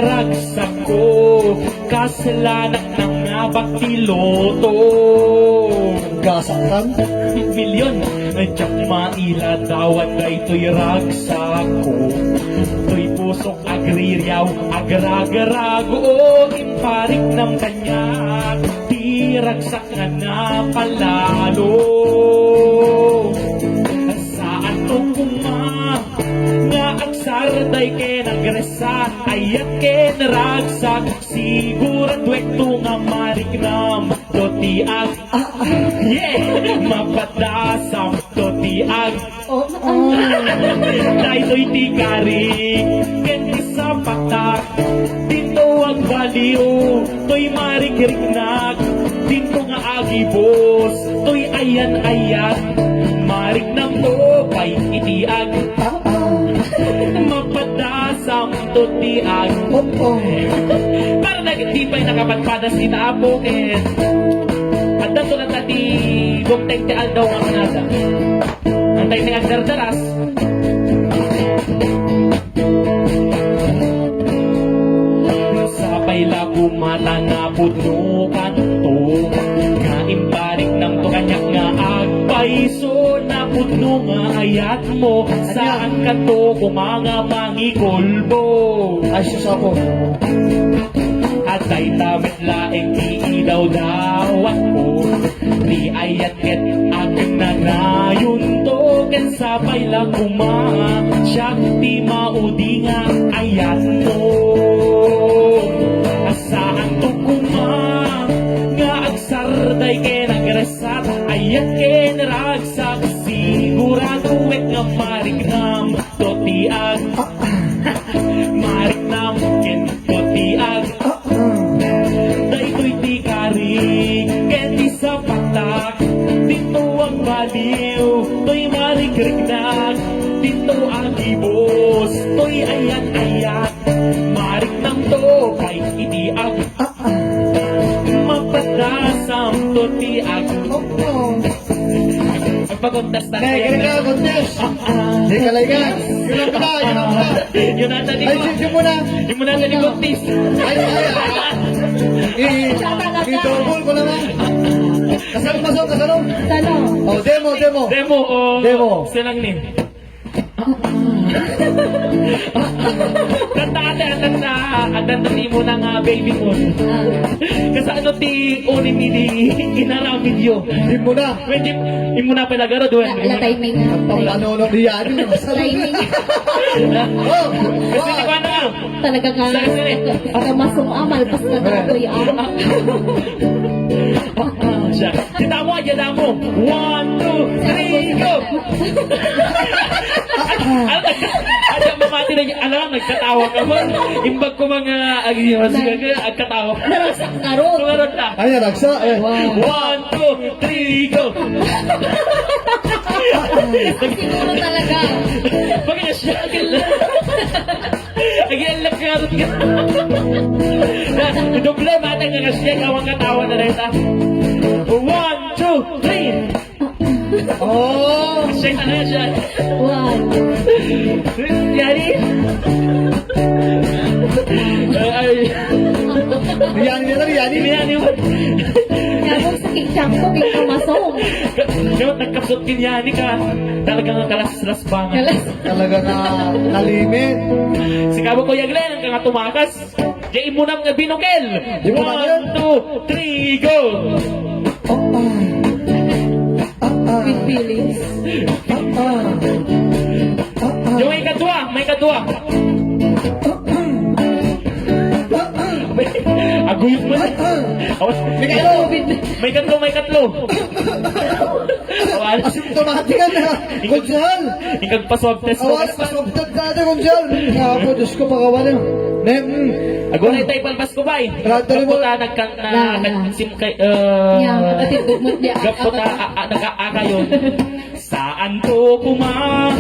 ragsak ko, kasalanan ng nabaktiloto. Gasaktan? Milyon, nandiyak mailadawan na ito'y ragsak ko. Ito'y pusok agriryaw, agragarago, imparik ng kanya. Di ragsak nga na palalo. Saan to kumang nga agsarday ken agresat ayat ken ragsak sigurado ito nga marignam totiag mapadasam totiag daytoy ti karing ken ti sapatak dito ang baliw toy marigrignak dito nga agibos toy ayan marignam to pay itiag mapadasam to tiag para nagtipay nakapagpadas ni Taapo at dato na tati gumteng ti aldaw nga manada antay ni agdardaras sabay lago mata na puno kanto nga imbarik ng to kanyak nga agpaiso na puno nga ayat mo saan ka to kumanga mangikolbo Ay, susapo. at ay damit laeng iidaw-dawan mo di ayat ket akin na ngayon to ken sabay lang kumanga siya ti maudi nga ayat mo asaan to kumang nga agsarday ken agresat ayat ken ragsak sigurado wet nga marignam to tiag marignam ken to tiag daytoy ti karing ken ti sapatak dito ang baliw toy marigrignak dito ang ibos toy ayat marignam to kay itiag mapadasam to tiag pagpuntas na Kaya ka, Gontes. Hindi ka lang ka. Yun ang pala, yun ang pala. yun nata ni Ay, yun muna. yun mo nata ni Gontis I-double ko naman. Kasalong, kasalong. Tanong. Oh, demo. demo o Demo. silang ni kanta ni mo ng baby mo kasi ano ti unin ni inaramid yo Hindi mo na. medyo imo na palagaro doon Timing. Ang ano di yan. Timing. Oh, kasi di ba na Talaga nga. Pagka masumamal, pas na ito yung siya kita mo aja mo 1, 2, 3 go ada mamati na alam nagkatawa ka mo imbag ko mga agkatawa naragsak na ro. tumaron na ay, nagsa. 1, 2, 3 go Siguro talaga. Pagkaya siya Agialap ka rin ka Doble matang nga siya Kawang katawa na rin 1, 2, 3 Oh, Siya na na siya One. Yari Ay yan. Ini mo Nyabog sa kiksang ko, kaya masong. Kaya nagkapsot kinyani ka Talagang kalas-las bangan Talaga na nalimit. Si Kabo Kuya Glenn, ang kanga tumakas. Diyan mo na mga binukel. Di mo na 1, 2, 3, go! With feelings. Yung may kadwa. Aguyot mo na. May katlo. Awan. Asymptomatic na. Konsyal. Ikag pa-swab test mo. Awas, pasubtad ka na, Konsyal. Ako, Diyos ko, pagawa na. Agunay tayo palpas ko ba eh. Tratari mo. Kaputa nagsim kay... Yan, atibog mo di Kaputa nag-aaka yun. Saan to kumang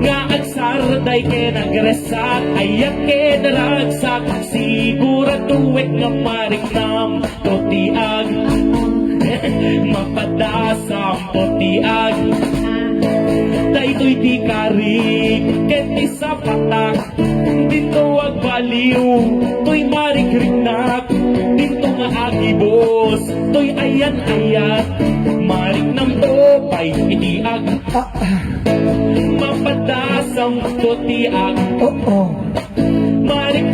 nga agsarday ke nagresat ayak ke naragsak sigurado wet nga mariknam totiag mapadasam totiag daytoy di karig ket isa patak dito wag bali Iyo, to'y marikrinak, dito nga agibos, to'y ayan-ayat, marik ng topay, itiag, mapadasang totiag, Oo. marik